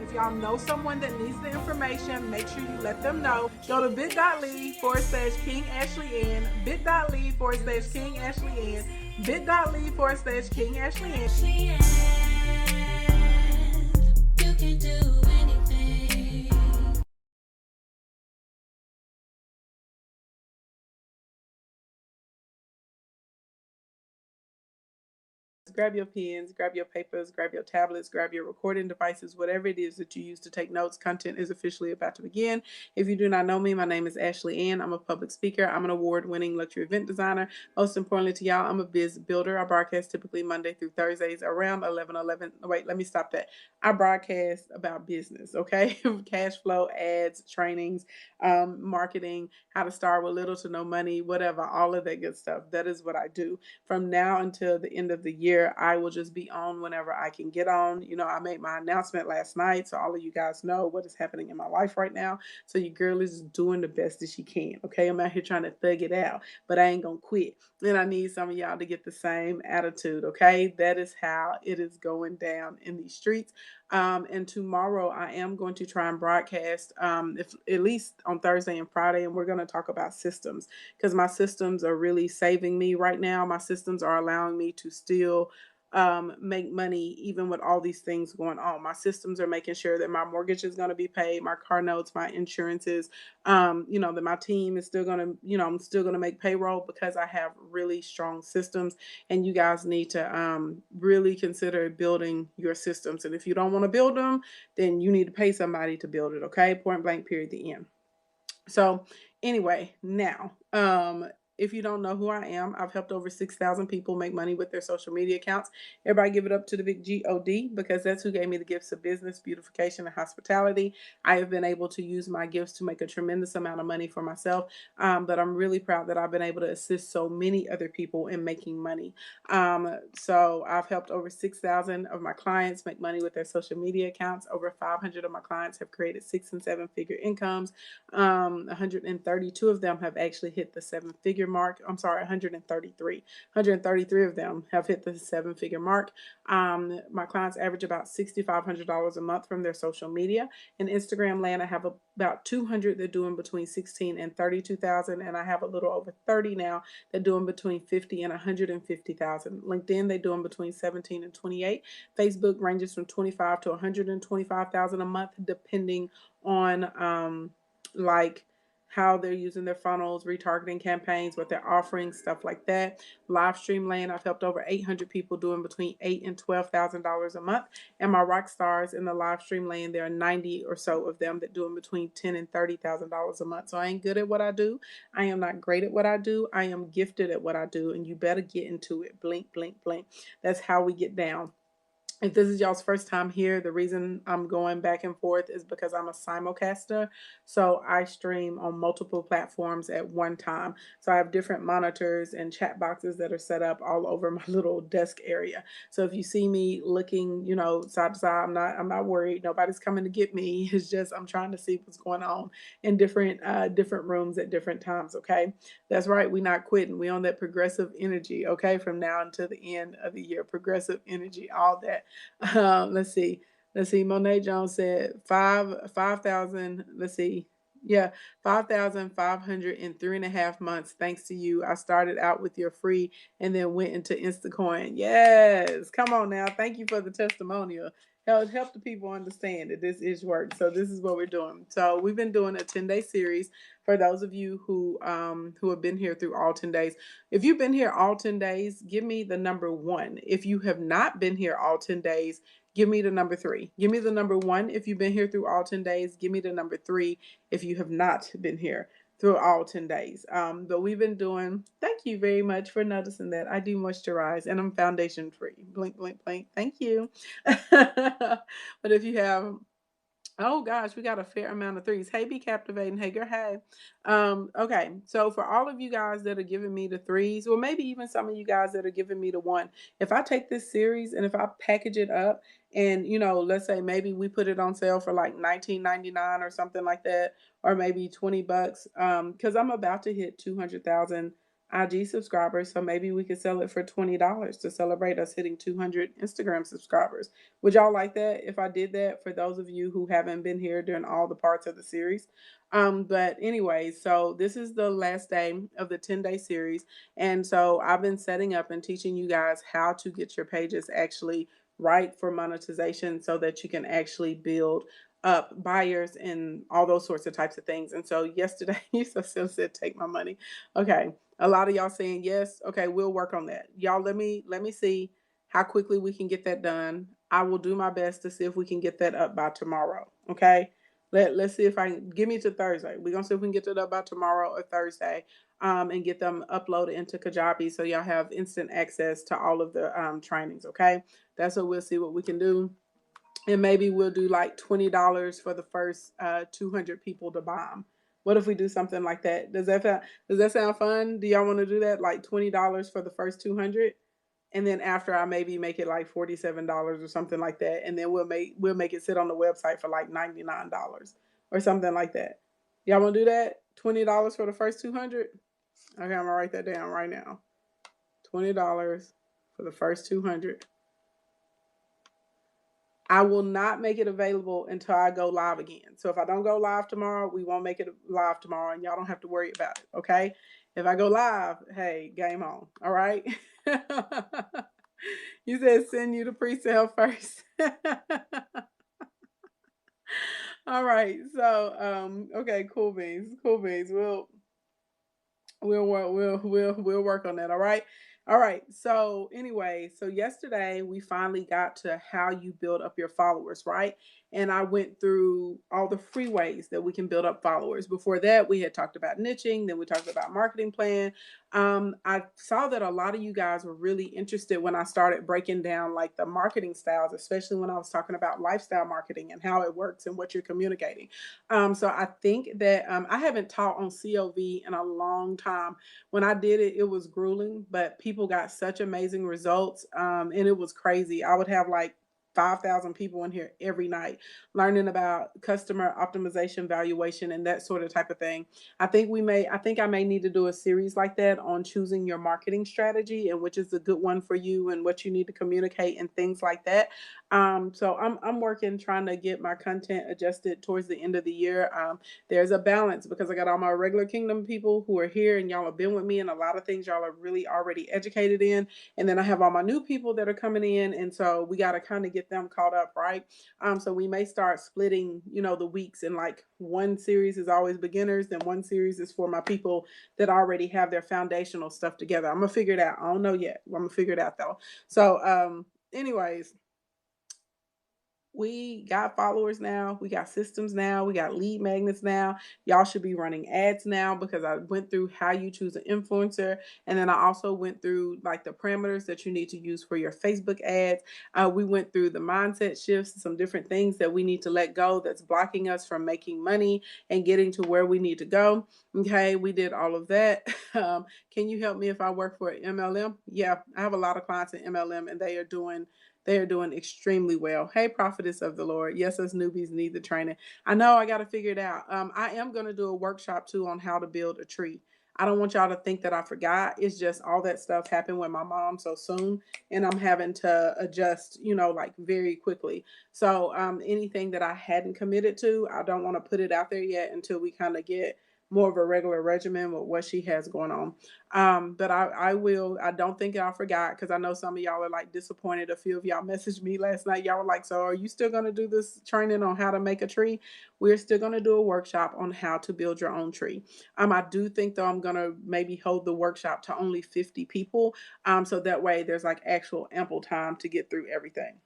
If y'all know someone that needs the information, make sure you let them know. Go to bit.ly/King Ashley Ann, bit.ly/King Ashley Ann, bit.ly/King Ashley Ann. You can do anything. Grab your pens, grab your papers, grab your tablets, grab your recording devices, whatever it is that you use to take notes. Content is officially about to begin. If you do not know me, my name is Ashley Ann. I'm a public speaker. I'm an award-winning luxury event designer. Most importantly to y'all, I'm a biz builder. I broadcast typically Monday through Thursdays around 11:11. Wait, let me stop that. I broadcast about business, okay? Cash flow, ads, trainings, marketing, how to start with little to no money, whatever, all of that good stuff. That is what I do. From now until the end of the year, I will just be on whenever I can get on. You know, I made my announcement last night, so all of you guys know what is happening in my life right now. So your girl is doing the best that she can. Okay, I'm out here trying to thug it out, but I ain't gonna quit. And I need some of y'all to get the same attitude. Okay, that is how it is going down in these streets. And tomorrow I am going to try and broadcast, if at least on Thursday and Friday, and we're going to talk about systems, because my systems are really saving me right now. My systems are allowing me to still make money even with all these things going on. My systems are making sure that my mortgage is going to be paid, my car notes, my insurances, that my team is still going to, I'm still going to make payroll because I have really strong systems. And you guys need to really consider building your systems. And if you don't want to build them, then you need to pay somebody to build it. Okay. Point blank, period, the end. So anyway, now, if you don't know who I am, I've helped over 6,000 people make money with their social media accounts. Everybody give it up to the big God, because that's who gave me the gifts of business, beautification, and hospitality. I have been able to use my gifts to make a tremendous amount of money for myself. But I'm really proud that I've been able to assist so many other people in making money. So I've helped over 6,000 of my clients make money with their social media accounts. Over 500 of my clients have created 6- and 7-figure incomes. 132 of them have actually hit the 7-figure mark. I'm sorry, 133. 133 of them have hit the 7-figure mark. My clients average about $6,500 a month from their social media. In Instagram land, I have about 200 that doing between 16 and 32,000, and I have a little over 30 now that doing between 50 and 150,000. LinkedIn, they doing between 17 and 28. Facebook ranges from 25 to 125,000 a month, depending on like how they're using their funnels, retargeting campaigns, what they're offering, stuff like that. Live stream land, I've helped over 800 people doing between $8,000 and $12,000 a month. And my rock stars in the live stream land, there are 90 or so of them that doing between $10,000 and $30,000 a month. So I ain't good at what I do. I am not great at what I do. I am gifted at what I do, and you better get into it. Blink, blink, blink. That's how we get down. If this is y'all's first time here, the reason I'm going back and forth is because I'm a simulcaster. So I stream on multiple platforms at one time. So I have different monitors and chat boxes that are set up all over my little desk area. So if you see me looking, side to side, I'm not worried. Nobody's coming to get me. It's just I'm trying to see what's going on in different rooms at different times. Okay. That's right. We're not quitting. We on that progressive energy. Okay. From now until the end of the year, progressive energy, all that. Let's see. Let's see. Monet Jones said 5,000. Let's see. Yeah, 5,500 in 3.5 months. Thanks to you. I started out with your free and then went into Instacoin. Yes. Come on now. Thank you for the testimonial. Help the people understand that this is work. So this is what we're doing. So we've been doing a 10-day series for those of you who have been here through all 10 days. If you've been here all 10 days, give me the number 1. If you have not been here all 10 days, give me the number 3. Give me the number 1 if you've been here through all 10 days. Give me the number 3 if you have not been here through all 10 days. But we've been doing, thank you very much for noticing that. I do moisturize and I'm foundation free. Blink, blink, blink. Thank you. But if you have, oh gosh, we got a fair amount of 3s. Hey, be captivating. Hey, girl, hey. Okay, so for all of you guys that are giving me the 3s, or maybe even some of you guys that are giving me the 1, if I take this series and if I package it up and, let's say maybe we put it on sale for like $19.99 or something like that, or maybe $20, because I'm about to hit 200,000 IG subscribers. So maybe we could sell it for $20 to celebrate us hitting 200 Instagram subscribers. Would y'all like that if I did that for those of you who haven't been here during all the parts of the series? But anyway, so this is the last day of the 10-day series. And so I've been setting up and teaching you guys how to get your pages actually right for monetization so that you can actually build up buyers and all those sorts of types of things. And so yesterday, you still said, take my money. Okay. A lot of y'all saying yes. Okay, we'll work on that. Y'all, let me see how quickly we can get that done. I will do my best to see if we can get that up by tomorrow. Okay. Let's see if I can give me to Thursday. We're gonna see if we can get it up by tomorrow or Thursday. And get them uploaded into Kajabi so y'all have instant access to all of the trainings. Okay. That's what we'll see what we can do. And maybe we'll do like $20 for the first 200 people to buy them. What if we do something like that? Does that sound fun? Do y'all want to do that? Like $20 for the first 200, and then after I maybe make it like $47 or something like that, and then we'll make it sit on the website for like $99 or something like that. Y'all want to do that? $20 for the first 200. Okay, I'm gonna write that down right now. $20 for the first 200. I will not make it available until I go live again. So if I don't go live tomorrow, we won't make it live tomorrow, and y'all don't have to worry about it. Okay. If I go live, hey, game on. All right. You said send you the pre-sale first. All right. So okay, cool beans. Cool beans. We'll work on that. All right. All right. So anyway, so yesterday we finally got to how you build up your followers, right? And I went through all the free ways that we can build up followers. Before that, we had talked about niching, then we talked about marketing plan. I saw that a lot of you guys were really interested when I started breaking down like the marketing styles, especially when I was talking about lifestyle marketing and how it works and what you're communicating. So I think that I haven't taught on COV in a long time. When I did it, it was grueling, but people got such amazing results, and it was crazy. I would have like 5,000 people in here every night learning about customer optimization, valuation, and that sort of type of thing. I think I may need to do a series like that on choosing your marketing strategy and which is a good one for you and what you need to communicate and things like that. So I'm working trying to get my content adjusted towards the end of the year. There's a balance because I got all my regular kingdom people who are here and y'all have been with me and a lot of things y'all are really already educated in. And then I have all my new people that are coming in. And so we got to kind of get them caught up, right? So we may start splitting, the weeks in like one series is always beginners, then one series is for my people that already have their foundational stuff together. I'm gonna figure it out. I don't know yet. I'm gonna figure it out though. So anyways, we got followers now. We got systems now. We got lead magnets now. Y'all should be running ads now because I went through how you choose an influencer. And then I also went through like the parameters that you need to use for your Facebook ads. We went through the mindset shifts, some different things that we need to let go that's blocking us from making money and getting to where we need to go. Okay, we did all of that. Can you help me if I work for MLM? Yeah, I have a lot of clients in MLM and they are doing extremely well. Hey, prophetess of the Lord. Yes, us newbies need the training. I know I got to figure it out. I am going to do a workshop too on how to build a tree. I don't want y'all to think that I forgot. It's just all that stuff happened with my mom so soon, and I'm having to adjust, like very quickly. So anything that I hadn't committed to, I don't want to put it out there yet until we kind of get more of a regular regimen with what she has going on. But I will. I don't think I forgot because I know some of y'all are like disappointed. A few of y'all messaged me last night. Y'all were like, "So are you still going to do this training on how to make a tree?" We're still going to do a workshop on how to build your own tree. I do think though I'm going to maybe hold the workshop to only 50 people. So that way there's like actual ample time to get through everything.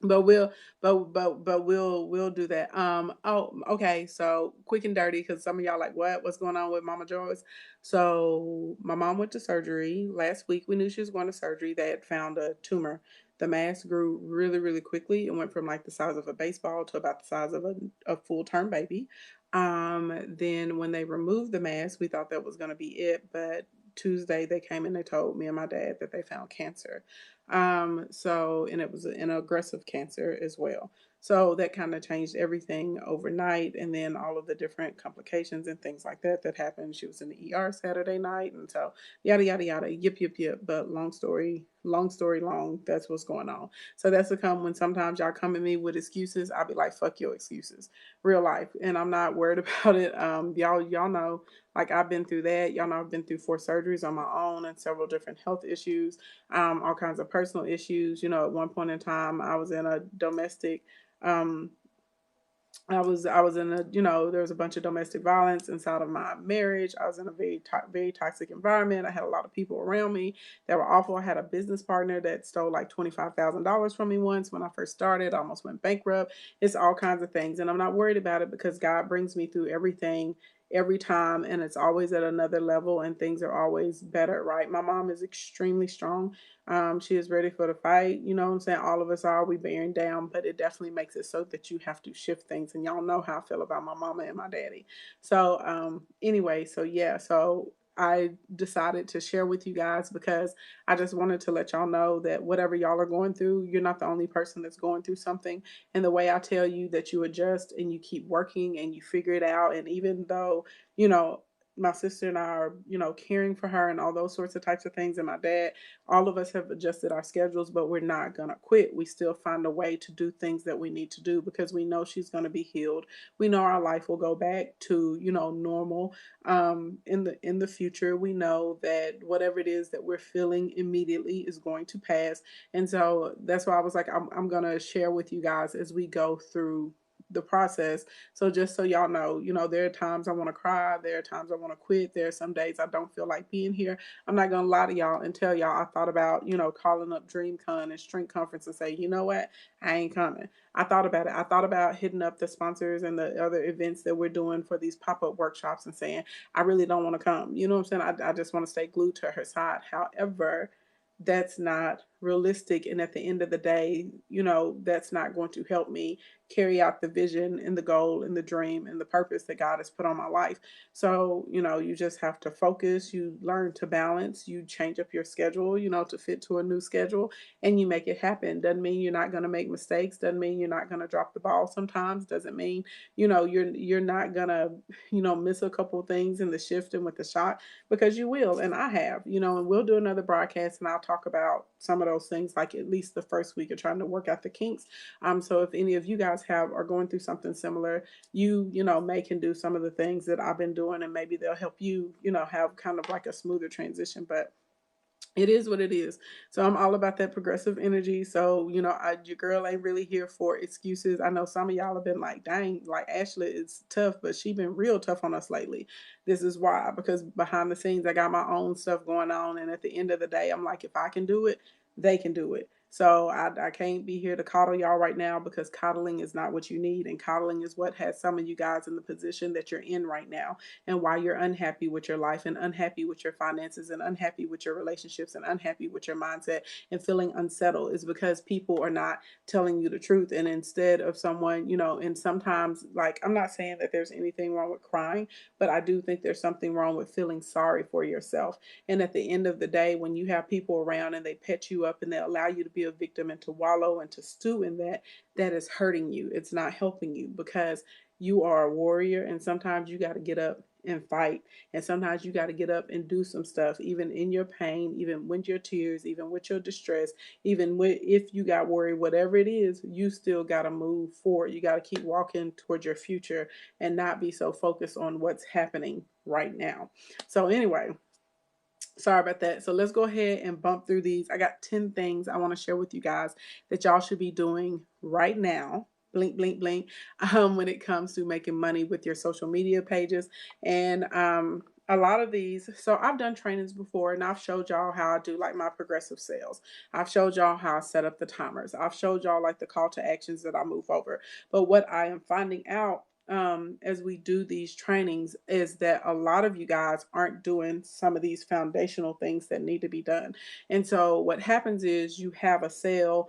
But we'll do that. Oh, okay. So quick and dirty, because some of y'all like, what's going on with Mama Joyce? So my mom went to surgery last week. We knew she was going to surgery. They had found a tumor. The mass grew really, really quickly. It went from like the size of a baseball to about the size of a full-term baby. Then when they removed the mass, we thought that was going to be it, but Tuesday they came and they told me and my dad that they found cancer. And it was an aggressive cancer as well. So that kind of changed everything overnight. And then all of the different complications and things like that that happened. She was in the ER Saturday night. And so yada, yada, yada, yip, yip, yip. But long story long, that's what's going on. So that's to come when sometimes y'all come at me with excuses. I'll be like, fuck your excuses, real life. And I'm not worried about it. Y'all know, like I've been through that. Y'all know I've been through 4 surgeries on my own and several different health issues, all kinds of personal issues. At one point in time, I was in a domestic um I was in a, there was a bunch of domestic violence inside of my marriage. I was in a very toxic environment. I had a lot of people around me that were awful. I had a business partner that stole like $25,000 from me once when I first started. I almost went bankrupt. It's all kinds of things, and I'm not worried about it because God brings me through everything every time, and it's always at another level, and things are always better. Right? My mom is extremely strong. She is ready for the fight. You know what I'm saying? All of us are. We bearing down, but it definitely makes it so that you have to shift things. And y'all know how I feel about my mama and my daddy. So anyway, so yeah, so I decided to share with you guys because I just wanted to let y'all know that whatever y'all are going through, you're not the only person that's going through something. And the way I tell you that you adjust and you keep working and you figure it out. And even though, you know, my sister and I are, caring for her and all those sorts of types of things, and my dad, all of us have adjusted our schedules, but we're not going to quit. We still find a way to do things that we need to do because we know she's going to be healed. We know our life will go back to, normal in the future. We know that whatever it is that we're feeling immediately is going to pass. And so that's why I was like, I'm going to share with you guys as we go through the process. So just so y'all know, there are times I want to cry, there are times I want to quit, there are some days I don't feel like being here. I'm not gonna lie to y'all and tell y'all I thought about, calling up DreamCon and Strength Conference and say, you know what, I ain't coming. I thought about it. I thought about hitting up the sponsors and the other events that we're doing for these pop-up workshops and saying, I really don't want to come. You know what I'm saying? I just want to stay glued to her side. However, that's not realistic. And at the end of the day, that's not going to help me carry out the vision and the goal and the dream and the purpose that God has put on my life. So, you just have to focus, you learn to balance, you change up your schedule, to fit to a new schedule, and you make it happen. Doesn't mean you're not going to make mistakes, doesn't mean you're not going to drop the ball sometimes, doesn't mean, you're not going to, miss a couple things in the shift and with the shot, because you will. And I have, and we'll do another broadcast and I'll talk about some of those things, like at least the first week of trying to work out the kinks. So if any of you guys are going through something similar, you may can do some of the things that I've been doing, and maybe they'll help you, have kind of like a smoother transition. But it is what it is. So I'm all about that progressive energy. So, your girl ain't really here for excuses. I know some of y'all have been like, dang, like Ashley is tough, but she been real tough on us lately. This is why, because behind the scenes, I got my own stuff going on. And at the end of the day, I'm like, if I can do it, they can do it. So I can't be here to coddle y'all right now, because coddling is not what you need. And coddling is what has some of you guys in the position that you're in right now, and why you're unhappy with your life and unhappy with your finances and unhappy with your relationships and unhappy with your mindset and feeling unsettled, is because people are not telling you the truth. And instead of someone, and sometimes, like, I'm not saying that there's anything wrong with crying, but I do think there's something wrong with feeling sorry for yourself. And at the end of the day, when you have people around and they pet you up and they allow you to be a victim and to wallow and to stew in that, that is hurting you. It's not helping you, because you are a warrior, and sometimes you got to get up and fight. And sometimes you got to get up and do some stuff, even in your pain, even with your tears, even with your distress, even if you got worried, whatever it is, you still got to move forward. You got to keep walking towards your future and not be so focused on what's happening right now. So anyway, sorry about that. So let's go ahead and bump through these. I got 10 things I want to share with you guys that y'all should be doing right now. Blink, blink, blink. When it comes to making money with your social media pages. And a lot of these, so I've done trainings before, and I've showed y'all how I do like my progressive sales. I've showed y'all how I set up the timers. I've showed y'all like the call to actions that I move over. But what I am finding out as we do these trainings is that a lot of you guys aren't doing some of these foundational things that need to be done. And so what happens is you have a sale,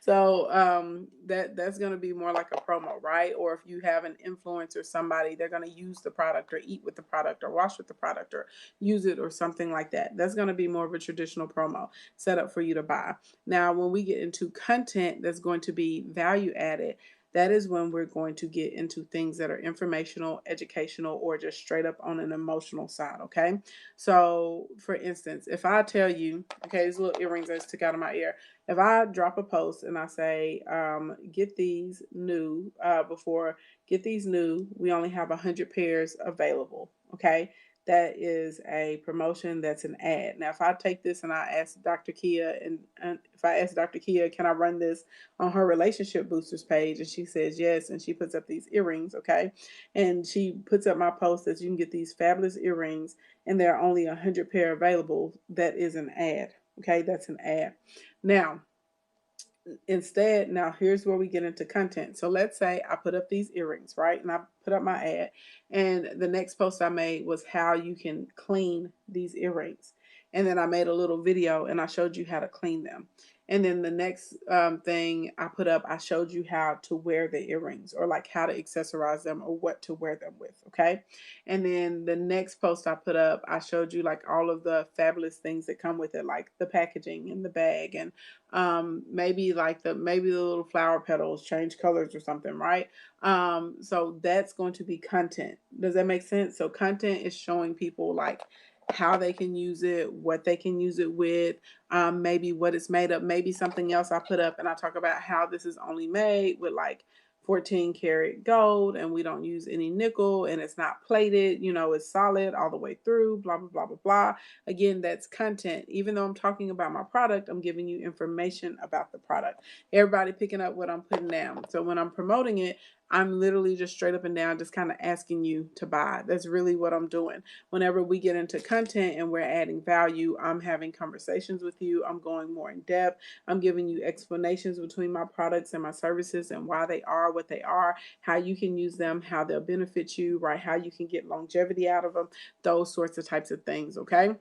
So that's going to be more like a promo, right? Or if you have an influencer, somebody, they're going to use the product or eat with the product or wash with the product or use it or something like that. That's going to be more of a traditional promo set up for you to buy. Now, when we get into content that's going to be value added, that is when we're going to get into things that are informational, educational, or just straight up on an emotional side. Okay. So, for instance, if I tell you, okay, these little earrings I just took out of my ear, if I drop a post and I say, get these new, get these new, we only have 100 pairs available. Okay. That is a promotion. That's an ad. Now, if I take this and I ask Dr. Kia, and if I ask Dr. Kia, can I run this on her relationship boosters page? And she says yes. And she puts up these earrings. Okay. And she puts up my post that you can get these fabulous earrings and there are only 100 pair available. That is an ad. Okay. That's an ad. Now, here's where we get into content. So let's say I put up these earrings, right? And I put up my ad, and the next post I made was how you can clean these earrings. And then I made a little video and I showed you how to clean them. And then the next thing I put up, I showed you how to wear the earrings, or like how to accessorize them, or what to wear them with. Okay. And then the next post I put up, I showed you like all of the fabulous things that come with it, like the packaging and the bag, and maybe the little flower petals change colors or something, right? So that's going to be content. Does that make sense? So content is showing people like how they can use it, what they can use it with, maybe what it's made of, maybe something else I put up and I talk about how this is only made with like 14 karat gold, and we don't use any nickel, and it's not plated, it's solid all the way through, blah blah blah blah blah. Again, that's content. Even though I'm talking about my product, I'm giving you information about the product. Everybody picking up what I'm putting down. So when I'm promoting it, I'm literally just straight up and down just kind of asking you to buy. That's really what I'm doing. Whenever we get into content and we're adding value, I'm having conversations with you. I'm going more in depth. I'm giving you explanations between my products and my services and why they are what they are, how you can use them, how they'll benefit you, right? How you can get longevity out of them, those sorts of types of things, okay?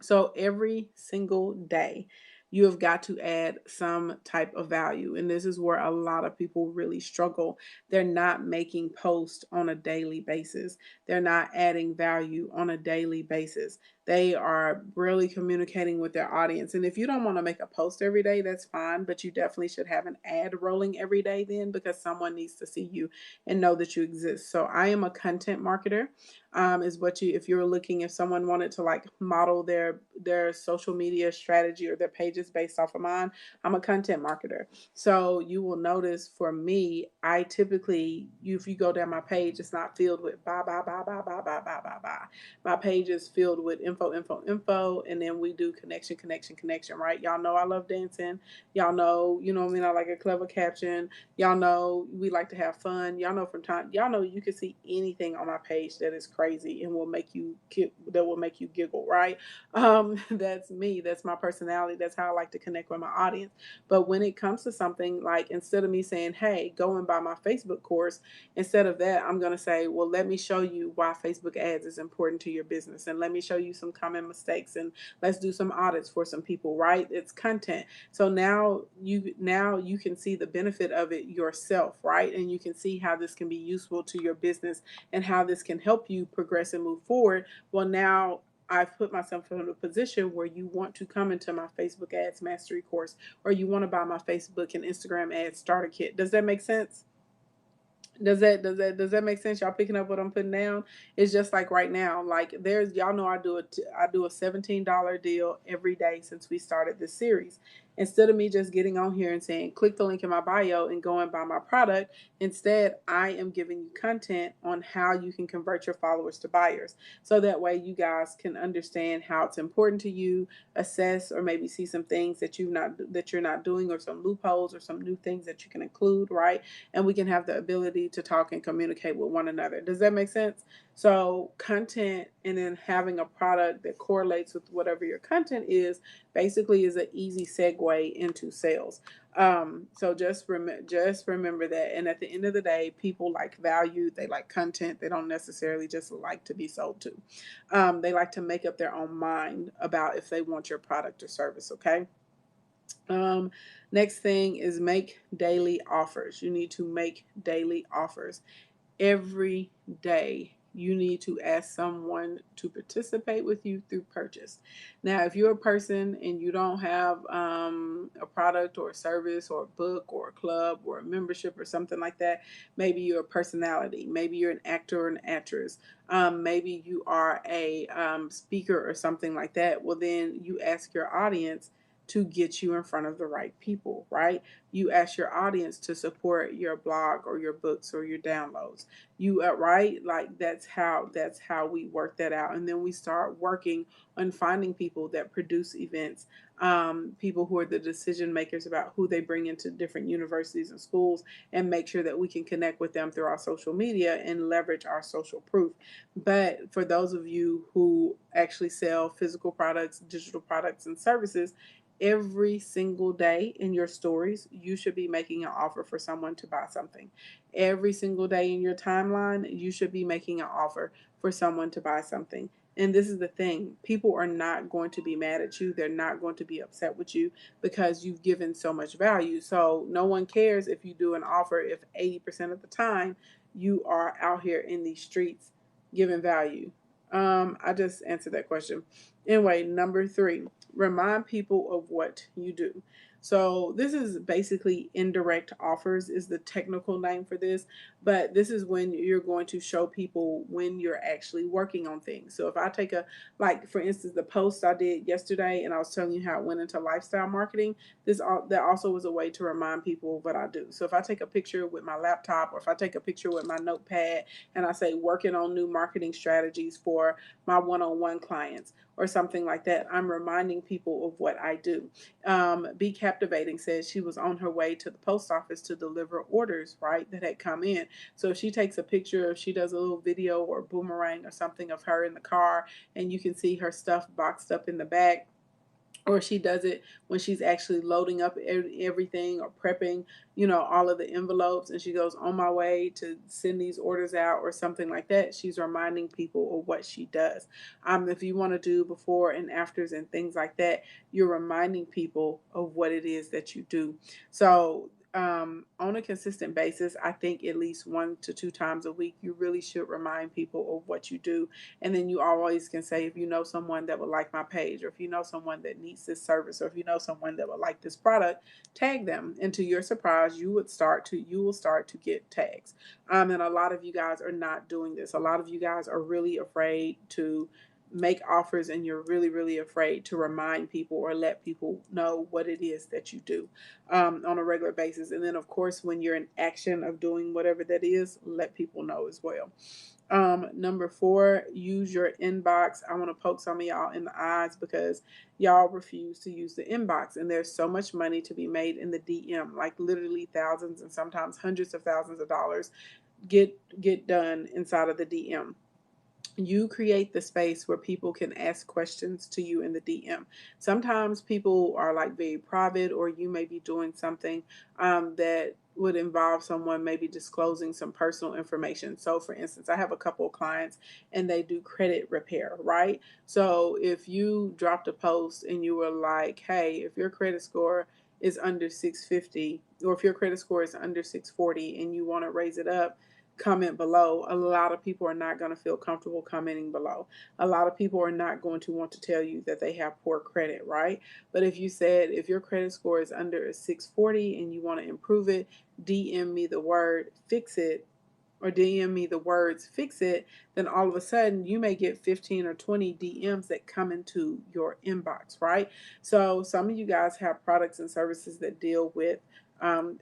So every single day, you have got to add some type of value. And this is where a lot of people really struggle. They're not making posts on a daily basis. They're not adding value on a daily basis. They are really communicating with their audience. And if you don't want to make a post every day, that's fine. But you definitely should have an ad rolling every day then, because someone needs to see you and know that you exist. So I am a content marketer. Is what you, if you're looking, if someone wanted to like model their social media strategy or their pages based off of mine, I'm a content marketer. So you will notice for me, I typically, if you go down my page, it's not filled with buy buy buy buy buy buy buy buy buy. My page is filled with info, and then we do connection, right? Y'all know I love dancing. Y'all know, what I mean, I like a clever caption. Y'all know we like to have fun. Y'all know you can see anything on my page that is crazy and will make you giggle, right? That's me. That's my personality. That's how I like to connect with my audience. But when it comes to something like, instead of me saying, hey, go and buy my Facebook course, instead of that, I'm going to say, well, let me show you why Facebook ads is important to your business, and let me show you some common mistakes, and let's do some audits for some people, right? It's content. So now you can see the benefit of it yourself, right? And you can see how this can be useful to your business and how this can help you progress and move forward. Well, now I've put myself in a position where you want to come into my Facebook ads mastery course, or you want to buy my Facebook and Instagram ads starter kit. Does that make sense? Does that make sense? Y'all picking up what I'm putting down? It's just like right now, like y'all know I do a $17 deal every day since we started this series. Instead of me just getting on here and saying click the link in my bio and go and buy my product, instead I am giving you content on how you can convert your followers to buyers. So that way you guys can understand how it's important to you, assess or maybe see some things that you're not doing, or some loopholes or some new things that you can include, right? And we can have the ability to talk and communicate with one another. Does that make sense? So content, and then having a product that correlates with whatever your content is, basically is an easy segue into sales. So just remember that. And at the end of the day, people like value, they like content. They don't necessarily just like to be sold to. They like to make up their own mind about if they want your product or service. Okay. Um, Next thing is make daily offers. You need to make daily offers every day. You need to ask someone to participate with you through purchase. Now, if you're a person and you don't have a product or a service or a book or a club or a membership or something like that, maybe you're a personality, maybe you're an actor or an actress, maybe you are a speaker or something like that. Well, then you ask your audience to get you in front of the right people, right? You ask your audience to support your blog or your books or your downloads. You right, like that's how we work that out, and then we start working on finding people that produce events, people who are the decision makers about who they bring into different universities and schools, and make sure that we can connect with them through our social media and leverage our social proof. But for those of you who actually sell physical products, digital products, and services, every single day in your stories, you should be making an offer for someone to buy something. Every single day in your timeline, you should be making an offer for someone to buy something. And this is the thing, people are not going to be mad at you. They're not going to be upset with you because you've given so much value. So no one cares if you do an offer if 80% of the time you are out here in these streets giving value. I just answered that question. Anyway, number 3, remind people of what you do. So this is basically indirect offers is the technical name for this, but this is when you're going to show people when you're actually working on things. So if I take like for instance, the post I did yesterday and I was telling you how it went into lifestyle marketing, that also was a way to remind people what I do. So if I take a picture with my laptop or if I take a picture with my notepad and I say working on new marketing strategies for my one-on-one clients or something like that, I'm reminding people of what I do. Be Captivating says she was on her way to the post office to deliver orders, right, that had come in. So if she takes a picture, if she does a little video or boomerang or something of her in the car, and you can see her stuff boxed up in the back, or she does it when she's actually loading up everything or prepping, all of the envelopes, and she goes on my way to send these orders out or something like that. She's reminding people of what she does. If you want to do before and afters and things like that, you're reminding people of what it is that you do. So on a consistent basis, I think at least 1 to 2 times a week, you really should remind people of what you do. And then you always can say, if you know someone that would like my page, or if you know someone that needs this service, or if you know someone that would like this product, tag them. And to your surprise, you will start to get tags. And a lot of you guys are not doing this. A lot of you guys are really afraid to make offers, and you're really, really afraid to remind people or let people know what it is that you do on a regular basis. And then, of course, when you're in action of doing whatever that is, let people know as well. Number 4, use your inbox. I want to poke some of y'all in the eyes because y'all refuse to use the inbox, and there's so much money to be made in the DM, like literally thousands and sometimes hundreds of thousands of dollars get done inside of the DM. You create the space where people can ask questions to you in the DM. Sometimes people are like very private, or you may be doing something that would involve someone maybe disclosing some personal information. So, for instance, I have a couple of clients and they do credit repair, right? So, if you dropped a post and you were like, hey, if your credit score is under 650, or if your credit score is under 640 and you want to raise it up, comment below. A lot of people are not going to feel comfortable commenting below. A lot of people are not going to want to tell you that they have poor credit, right? But if you said, if your credit score is under a 640 and you want to improve it, DM me the word fix it, or DM me the words fix it, then all of a sudden you may get 15 or 20 DMs that come into your inbox, right? So some of you guys have products and services that deal with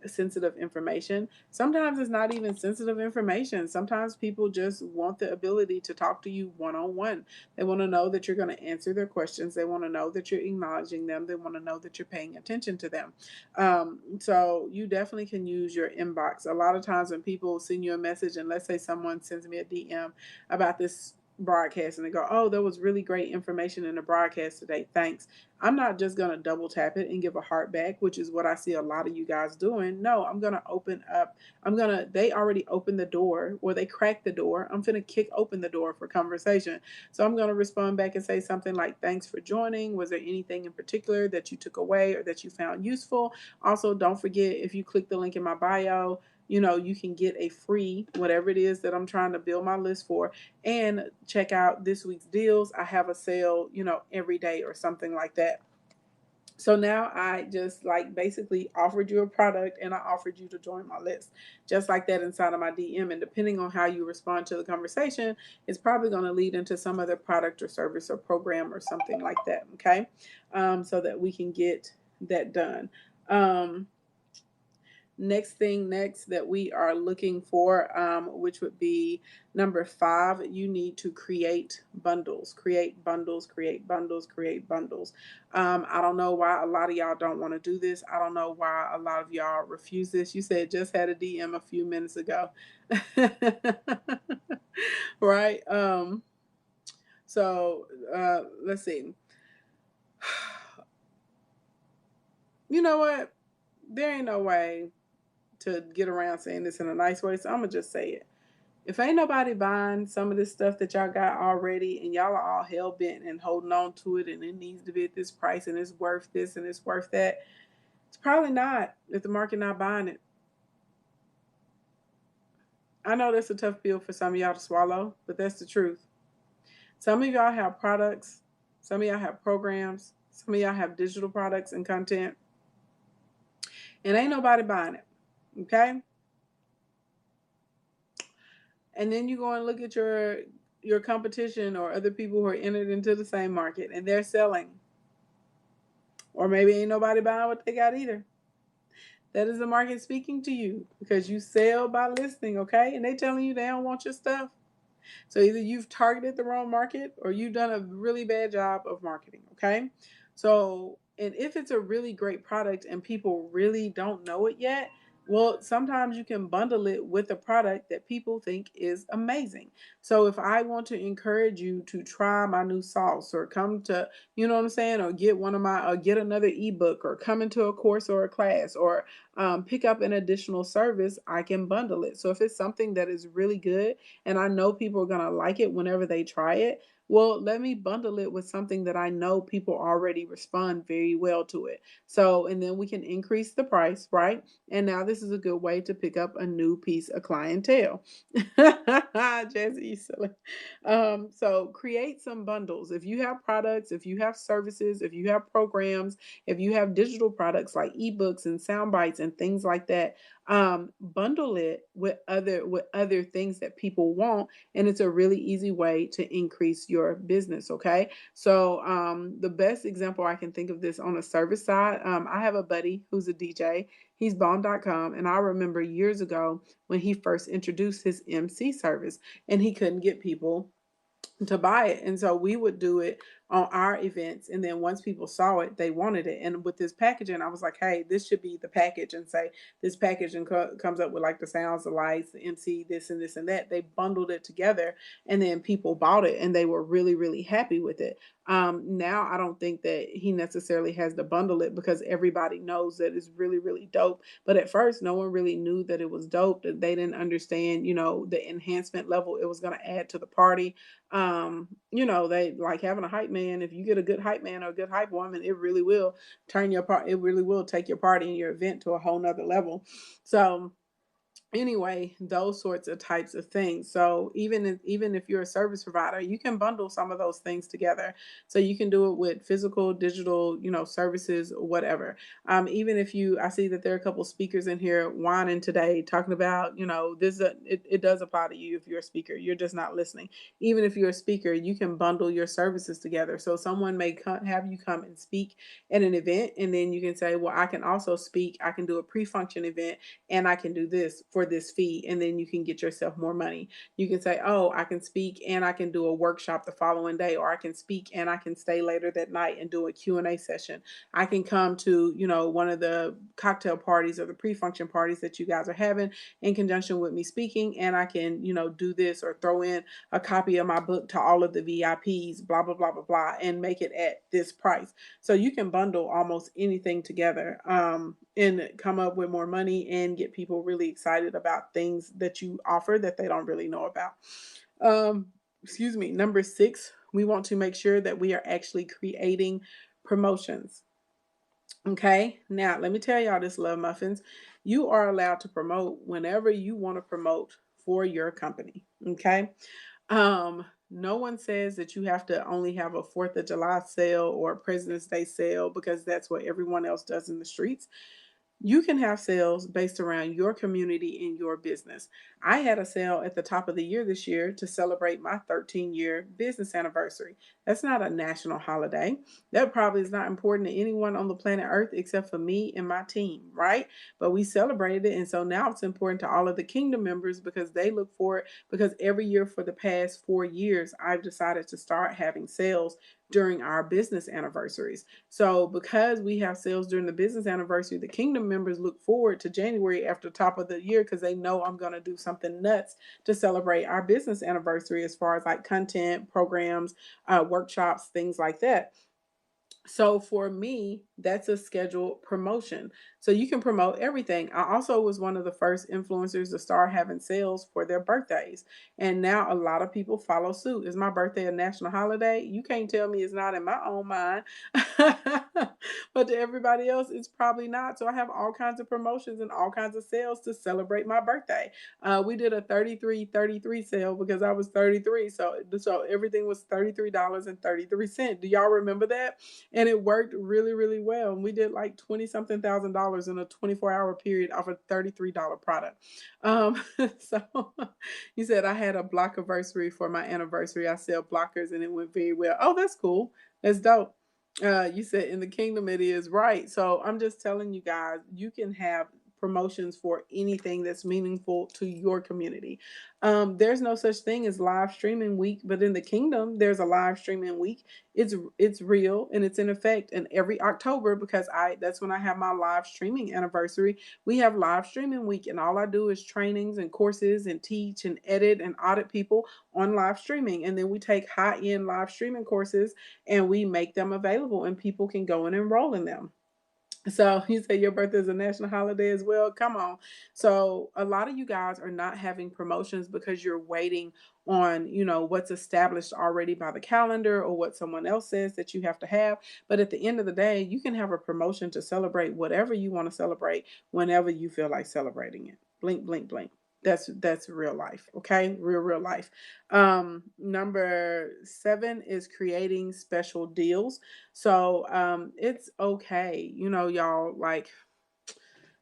sensitive information. Sometimes it's not even sensitive information. Sometimes people just want the ability to talk to you one-on-one. They want to know that you're going to answer their questions. They want to know that you're acknowledging them. They want to know that you're paying attention to them. So you definitely can use your inbox. A lot of times when people send you a message, and let's say someone sends me a DM about this broadcast and they go, oh, there was really great information in the broadcast today, thanks. I'm not just going to double tap it and give a heart back, which is what I see a lot of you guys doing. No, I'm going to open up. They already opened the door or they cracked the door. I'm going to kick open the door for conversation. So I'm going to respond back and say something like, thanks for joining. Was there anything in particular that you took away or that you found useful? Also, don't forget, if you click the link in my bio, you can get a free whatever it is that I'm trying to build my list for, and check out this week's deals. I have a sale, every day or something like that. So now I just basically offered you a product and I offered you to join my list just like that inside of my DM. And depending on how you respond to the conversation, it's probably going to lead into some other product or service or program or something like that. Okay. So that we can get that done. Next that we are looking for, which would be number 5, you need to create bundles. Create bundles. I don't know why a lot of y'all don't want to do this. I don't know why a lot of y'all refuse this. You said just had a DM a few minutes ago. Right? So let's see. You know what? There ain't no way to get around saying this in a nice way, so I'm gonna just say it. If ain't nobody buying some of this stuff that y'all got already and y'all are all hell bent and holding on to it and it needs to be at this price and it's worth this and it's worth that, it's probably not if the market not buying it. I know that's a tough pill for some of y'all to swallow, but that's the truth. Some of y'all have products, some of y'all have programs, some of y'all have digital products and content, and ain't nobody buying it. Okay? And then you go and look at your competition or other people who are entered into the same market and they're selling. Or maybe ain't nobody buying what they got either. That is the market speaking to you because you sell by listing, okay? And they telling you they don't want your stuff. So either you've targeted the wrong market or you've done a really bad job of marketing, okay? So, and if it's a really great product and people really don't know it yet, well, sometimes you can bundle it with a product that people think is amazing. So if I want to encourage you to try my new sauce or come to, you know what I'm saying, or get or get another ebook or come into a course or a class or pick up an additional service, I can bundle it. So if it's something that is really good and I know people are going to like it whenever they try it, well, let me bundle it with something that I know people already respond very well to it. So, and then we can increase the price, right? And now this is a good way to pick up a new piece of clientele. Jazzy, you silly. So create some bundles. If you have products, if you have services, if you have programs, if you have digital products like ebooks and sound bites and things like that, bundle it with other things that people want, and it's a really easy way to increase your business. Okay, so the best example I can think of this on a service side, I have a buddy who's a DJ. He's bomb.com, and I remember years ago when he first introduced his MC service and he couldn't get people to buy it. And so we would do it on our events. And then once people saw it, they wanted it. And with this packaging, I was like, hey, this should be the package, and say this packaging comes up with like the sounds, the lights, the MC, this and this and that. They bundled it together and then people bought it and they were really, really happy with it. Now I don't think that he necessarily has to bundle it because everybody knows that it's really, really dope. But at first, no one really knew that it was dope, that they didn't understand, the enhancement level it was going to add to the party. They like having a hype man. If you get a good hype man or a good hype woman, it really will it really will take your party and your event to a whole nother level. So anyway, those sorts of types of things. So even if you're a service provider, you can bundle some of those things together. So you can do it with physical, digital, services, whatever. Even if I see that there are a couple speakers in here whining today, talking about, it does apply to you if you're a speaker. You're just not listening. Even if you're a speaker, you can bundle your services together. So someone may have you come and speak at an event, and then you can say, well, I can also speak. I can do a pre-function event, and I can do this for for this fee, and then you can get yourself more money. You can say, oh, I can speak and I can do a workshop the following day, or I can speak and I can stay later that night and do a Q&A session. I can come to, one of the cocktail parties or the pre-function parties that you guys are having in conjunction with me speaking, and I can, do this or throw in a copy of my book to all of the VIPs, blah, blah, blah, blah, blah, and make it at this price. So you can bundle almost anything together, and come up with more money and get people really excited about things that you offer that they don't really know about. Excuse me. Number 6, we want to make sure that we are actually creating promotions. Okay, now let me tell y'all this, love muffins. You are allowed to promote whenever you want to promote for your company. Okay. No one says that you have to only have a 4th of July sale or a President's Day sale because that's what everyone else does in the streets. You can have sales based around your community and your business. I had a sale at the top of the year this year to celebrate my 13-year business anniversary. That's not a national holiday. That probably is not important to anyone on the planet Earth except for me and my team, right? But we celebrated it. And so now it's important to all of the kingdom members because they look for it. Because every year for the past 4 years, I've decided to start having sales during our business anniversaries. So because we have sales during the business anniversary, the kingdom members look forward to January after the top of the year because they know I'm going to do something nuts to celebrate our business anniversary as far as like content, programs, workshops, things like that. So for me, that's a scheduled promotion. So you can promote everything. I also was one of the first influencers to start having sales for their birthdays. And now a lot of people follow suit. Is my birthday a national holiday? You can't tell me it's not in my own mind. But to everybody else, it's probably not. So I have all kinds of promotions and all kinds of sales to celebrate my birthday. We did a 33 sale because I was 33. So everything was $33.33. Do y'all remember that? And it worked really, really well. And we did like 20 something $1,000 in a 24-hour period off a $33 product. So you said I had a block anniversary for my anniversary. I sell blockers and it went very well. Oh, that's cool. That's dope. You said in the kingdom it is, right. So I'm just telling you guys, you can have promotions for anything that's meaningful to your community. There's no such thing as live streaming week, but in the kingdom, there's a live streaming week. It's real and it's in effect. And every October, because that's when I have my live streaming anniversary, we have live streaming week, and all I do is trainings and courses and teach and edit and audit people on live streaming. And then we take high-end live streaming courses and we make them available, and people can go and enroll in them. So you say your birthday is a national holiday as well. Come on. So a lot of you guys are not having promotions because you're waiting on, what's established already by the calendar or what someone else says that you have to have. But at the end of the day, you can have a promotion to celebrate whatever you want to celebrate whenever you feel like celebrating it. Blink, blink, blink. That's real life. Okay. Real life. Number 7 is creating special deals. So it's okay, y'all, like,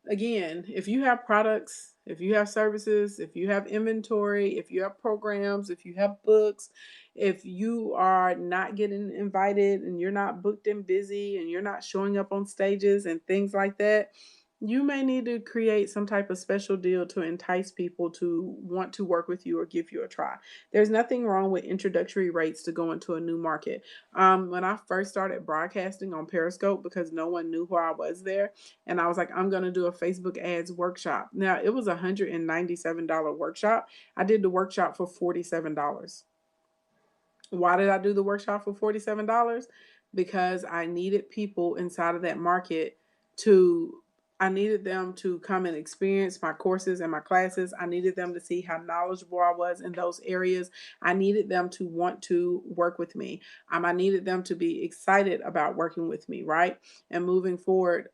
again, if you have products, if you have services, if you have inventory, if you have programs, if you have books, if you are not getting invited and you're not booked and busy and you're not showing up on stages and things like that, you may need to create some type of special deal to entice people to want to work with you or give you a try. There's nothing wrong with introductory rates to go into a new market. When I first started broadcasting on Periscope, because no one knew who I was there, and I was like, I'm going to do a Facebook ads workshop. Now, it was a $197 workshop. I did the workshop for $47. Why did I do the workshop for $47? Because I needed people inside of that market to, I needed them to come and experience my courses and my classes. I needed them to see how knowledgeable I was in those areas. I needed them to want to work with me. I needed them to be excited about working with me, right? And moving forward,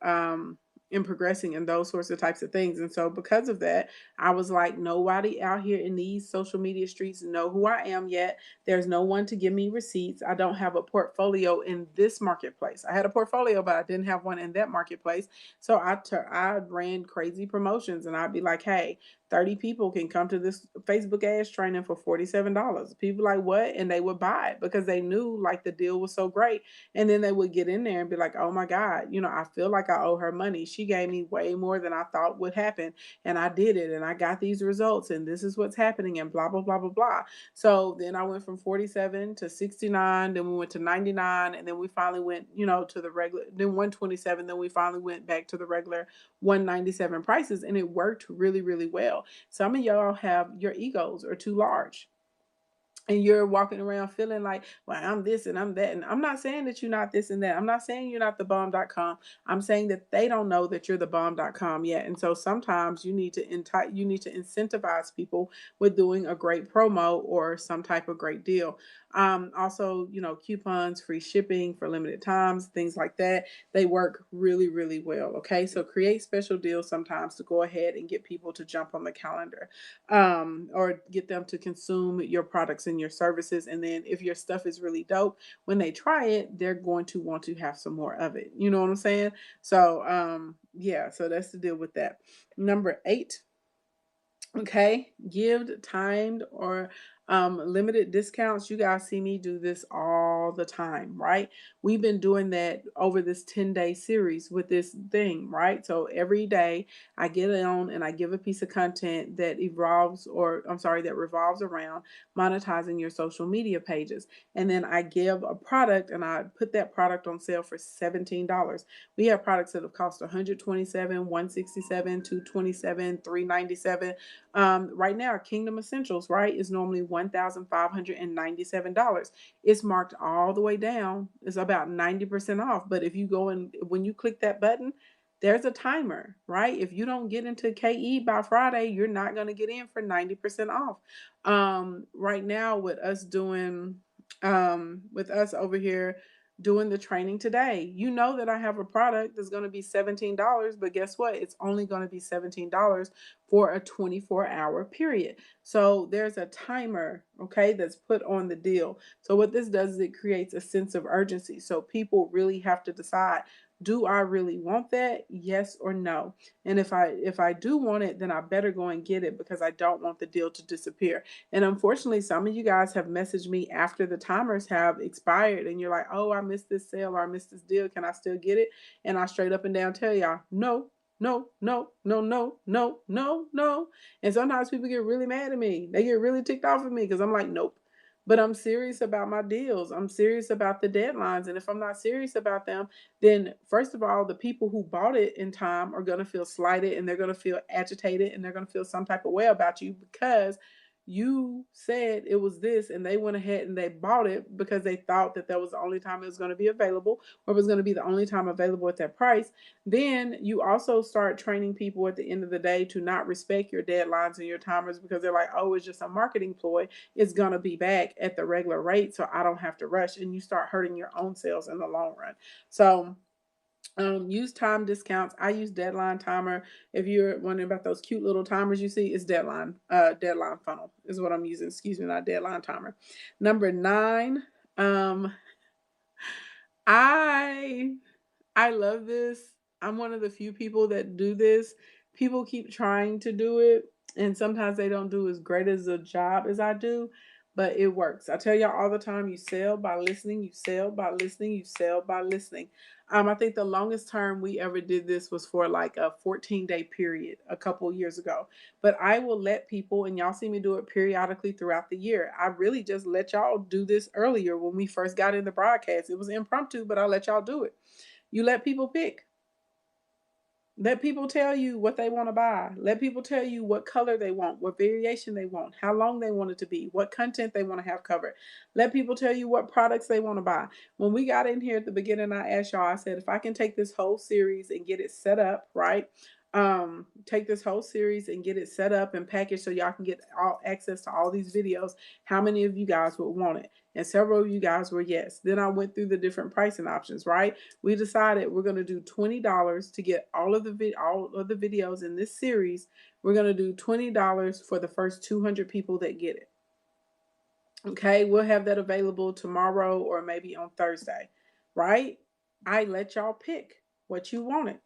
in progressing and those sorts of types of things. And so because of that, I was like, nobody out here in these social media streets know who I am yet. There's no one to give me receipts. I don't have a portfolio in this marketplace. I had a portfolio, but I didn't have one in that marketplace. So I ran crazy promotions, and I'd be like, hey, 30 people can come to this Facebook ads training for $47. People like, what? And they would buy it because they knew like the deal was so great. And then they would get in there and be like, oh my God, I feel like I owe her money. She gave me way more than I thought would happen. And I did it and I got these results and this is what's happening and blah, blah, blah, blah, blah. So then I went from 47 to 69, then we went to 99, and then we finally went, to the regular, then 127, then we finally went back to the regular 197 prices, and it worked really, really well. Some of y'all have your egos are too large and you're walking around feeling like, well, I'm this and I'm that. And I'm not saying that you're not this and that. I'm not saying you're not the bomb.com. I'm saying that they don't know that you're the bomb.com yet. And so sometimes you need to incentivize people with doing a great promo or some type of great deal. Also, coupons, free shipping for limited times, things like that. They work really, really well. Okay. So create special deals sometimes to go ahead and get people to jump on the calendar, or get them to consume your products and your services. And then if your stuff is really dope, when they try it, they're going to want to have some more of it. You know what I'm saying? So, yeah, so that's the deal with that. Number 8. Okay, give timed or limited discounts. You guys see me do this all the time, right? We've been doing that over this 10-day series with this thing, right? So every day I get on and I give a piece of content that that revolves around monetizing your social media pages. And then I give a product and I put that product on sale for $17. We have products that have cost $127, $167, $227, $397. Right now, Kingdom Essentials, right, is normally $1,597. It's marked all the way down. It's about 90% off. But if you go in, when you click that button, there's a timer, right? If you don't get into KE by Friday, you're not going to get in for 90% off. Right now, with us over here doing the training today, you know that I have a product that's going to be $17, but guess what? It's only going to be $17 for a 24-hour period. So there's a timer, okay, that's put on the deal. So what this does is it creates a sense of urgency. So people really have to decide, do I really want that? Yes or no? And if I do want it, then I better go and get it because I don't want the deal to disappear. And unfortunately, some of you guys have messaged me after the timers have expired and you're like, oh, I missed this sale or I missed this deal. Can I still get it? And I straight up and down tell y'all, no, no, no, no, no, no, no, no. And sometimes people get really mad at me. They get really ticked off at me because I'm like, nope. But I'm serious about my deals. I'm serious about the deadlines. And if I'm not serious about them, then first of all, the people who bought it in time are going to feel slighted and they're going to feel agitated and they're going to feel some type of way about you because you said it was this and they went ahead and they bought it because they thought that was the only time it was going to be available or it was going to be the only time available at that price. Then you also start training people at the end of the day to not respect your deadlines and your timers because they're like, oh, it's just a marketing ploy. It's going to be back at the regular rate, so I don't have to rush. And you start hurting your own sales in the long run. So use time discounts. I use deadline timer. If you're wondering about those cute little timers you see, it's deadline funnel is what I'm using. Excuse me, not deadline timer. Number 9, I I love this. I'm one of the few people that do this. People keep trying to do it, and sometimes they don't do as great as a job as I do, but it works. I tell y'all all the time, you sell by listening, you sell by listening, you sell by listening. I think the longest term we ever did this was for like a 14-day period a couple years ago. But I will let people, and y'all see me do it periodically throughout the year. I really just let y'all do this earlier when we first got in the broadcast. It was impromptu, but I let y'all do it. You let people pick. Let people tell you what they want to buy. Let people tell you what color they want, what variation they want, how long they want it to be, what content they want to have covered. Let people tell you what products they want to buy. When we got in here at the beginning, I asked y'all, I said, if I can take this whole series and get it set up, right? Take this whole series and get it set up and packaged so y'all can get all access to all these videos. How many of you guys would want it? And several of you guys were yes. Then I went through the different pricing options, right? We decided we're going to do $20 to get all of the videos in this series. We're going to do $20 for the first 200 people that get it. Okay, we'll have that available tomorrow or maybe on Thursday, right? I let y'all pick what you wanted,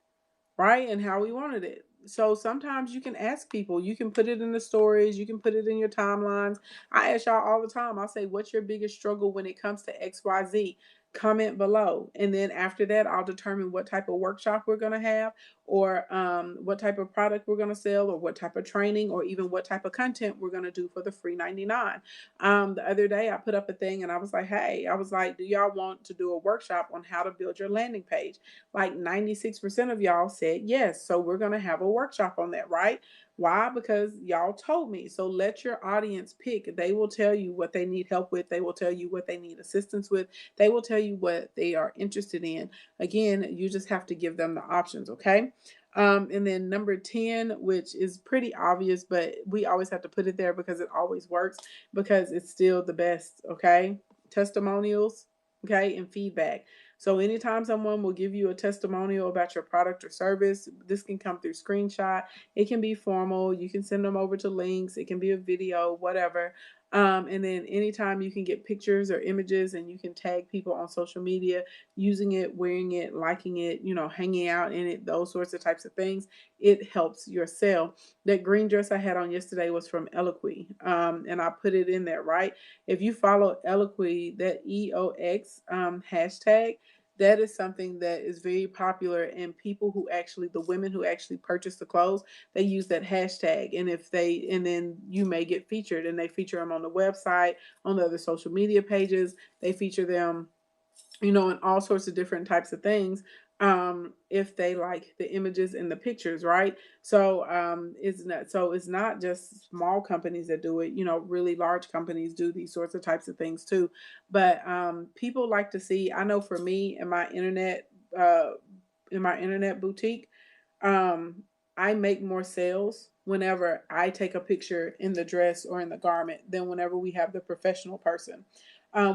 right? And how we wanted it. So sometimes you can ask people, you can put it in the stories, you can put it in your timelines. I ask y'all all the time, I'll say, what's your biggest struggle when it comes to XYZ? Comment below. And then after that, I'll determine what type of workshop we're going to have, or what type of product we're going to sell, or what type of training, or even what type of content we're going to do for the free 99. The other day, I put up a thing and I was like, hey, I was like, do y'all want to do a workshop on how to build your landing page? Like 96% of y'all said yes. So we're going to have a workshop on that, right? Why? Because y'all told me. So let your audience pick. They will tell you what they need help with. They will tell you what they need assistance with. They will tell you what they are interested in. Again, you just have to give them the options, okay? And then number 10, which is pretty obvious, but we always have to put it there because it always works, because it's still the best, okay? Testimonials, okay, and feedback. So anytime someone will give you a testimonial about your product or service, this can come through screenshot. It can be formal. You can send them over to links. It can be a video, whatever. And then anytime you can get pictures or images, and you can tag people on social media using it, wearing it, liking it, hanging out in it, those sorts of types of things, it helps your sale. That green dress I had on yesterday was from Eloquy, and I put it in there, right? If you follow Eloquy, that EOX hashtag, that is something that is very popular, and people who actually, the women who actually purchase the clothes, they use that hashtag. And then you may get featured, and they feature them on the website, on the other social media pages. They feature them, in all sorts of different types of things, if they like the images and the pictures, right? So it's not just small companies that do it. Really large companies do these sorts of types of things too. But people like to see, I know for me, uh in my internet boutique, um I make more sales whenever I take a picture in the dress or in the garment than whenever we have the professional person.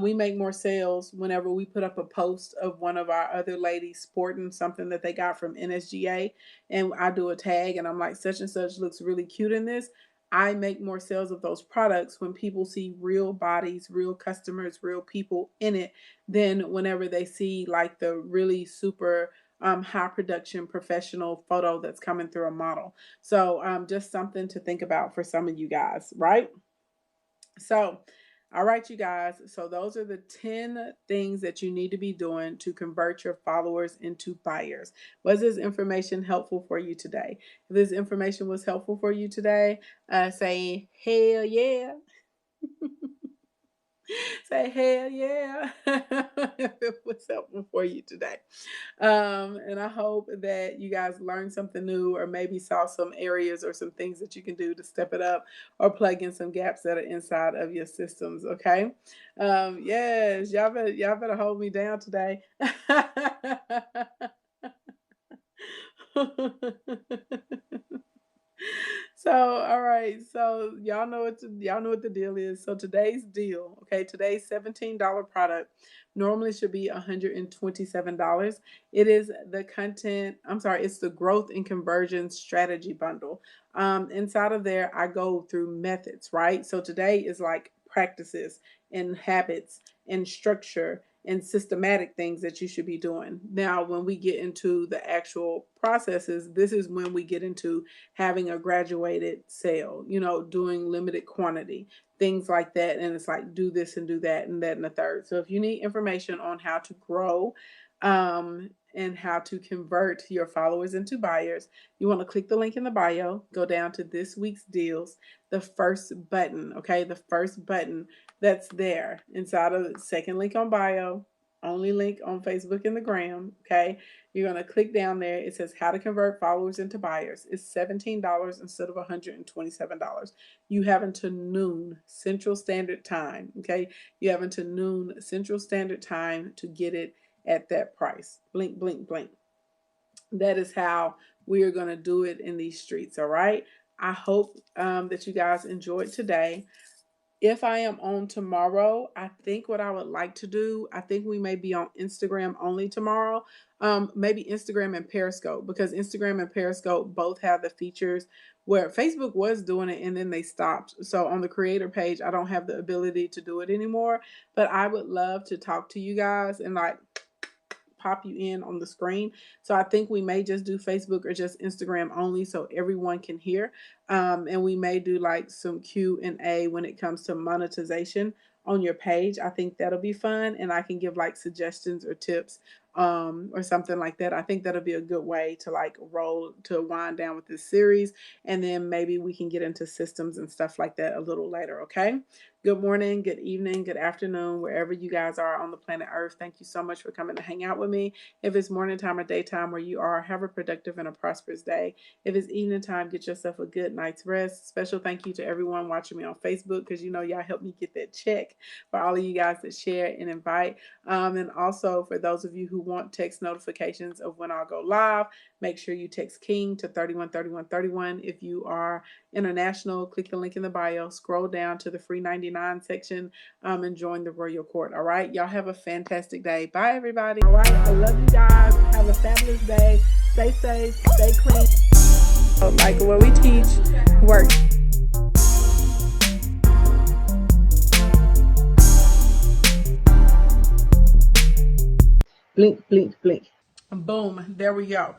We make more sales whenever we put up a post of one of our other ladies sporting something that they got from NSGA, and I do a tag and I'm like, such and such looks really cute in this. I make more sales of those products when people see real bodies, real customers, real people in it, than whenever they see like the really super high production professional photo that's coming through a model. So just something to think about for some of you guys, right? So, all right, you guys. So, those are the 10 things that you need to be doing to convert your followers into buyers. Was this information helpful for you today? If this information was helpful for you today, say hell yeah. Say hell yeah. If it was helpful for you today. And I hope that you guys learned something new, or maybe saw some areas or some things that you can do to step it up, or plug in some gaps that are inside of your systems. Okay. Yes, y'all better hold me down today. So, all right. So y'all know what the deal is. So today's deal, okay, today's $17 product normally should be $127. It is the content, I'm sorry, it's the growth and conversion strategy bundle. Inside of there, I go through methods, right? So today is like practices and habits and structure and systematic things that you should be doing. Now, when we get into the actual processes, this is when we get into having a graduated sale, doing limited quantity, things like that. And it's like, do this and do that and that and the third. So if you need information on how to grow, and how to convert your followers into buyers, you want to click the link in the bio, go down to this week's deals, the first button, okay? The first button that's there inside of the second link on bio, only link on Facebook and the gram, okay? You're going to click down there. It says how to convert followers into buyers. It's $17 instead of $127. You have until noon Central Standard Time, okay? You have until noon Central Standard Time to get it at that price. Blink, blink, blink. That is how we are going to do it in these streets, all right? I hope that you guys enjoyed today. If I am on tomorrow, I think what I would like to do, I think we may be on Instagram only tomorrow. Maybe Instagram and Periscope, because Instagram and Periscope both have the features where Facebook was doing it and then they stopped. So on the creator page, I don't have the ability to do it anymore. But I would love to talk to you guys and like pop you in on the screen. So I think we may just do Facebook or just Instagram only so everyone can hear. And we may do like some Q&A when it comes to monetization on your page. I think that'll be fun, and I can give like suggestions or tips or something like that. I think that'll be a good way to like wind down with this series, and then maybe we can get into systems and stuff like that a little later. Okay. Good morning, good evening, good afternoon, wherever you guys are on the planet Earth. Thank you so much for coming to hang out with me. If it's morning time or daytime where you are, have a productive and a prosperous day. If it's evening time, get yourself a good night's rest. Special thank you to everyone watching me on Facebook, because you know y'all helped me get that check. For all of you guys that share and invite. And also for those of you who want text notifications of when I'll go live, make sure you text King to 313131. If you are international, click the link in the bio, scroll down to the free 99 section, and join the Royal Court. All right. Y'all have a fantastic day. Bye, everybody. All right. I love you guys. Have a fabulous day. Stay safe. Stay clean. Like what we teach works. Blink, blink, blink. Boom. There we go.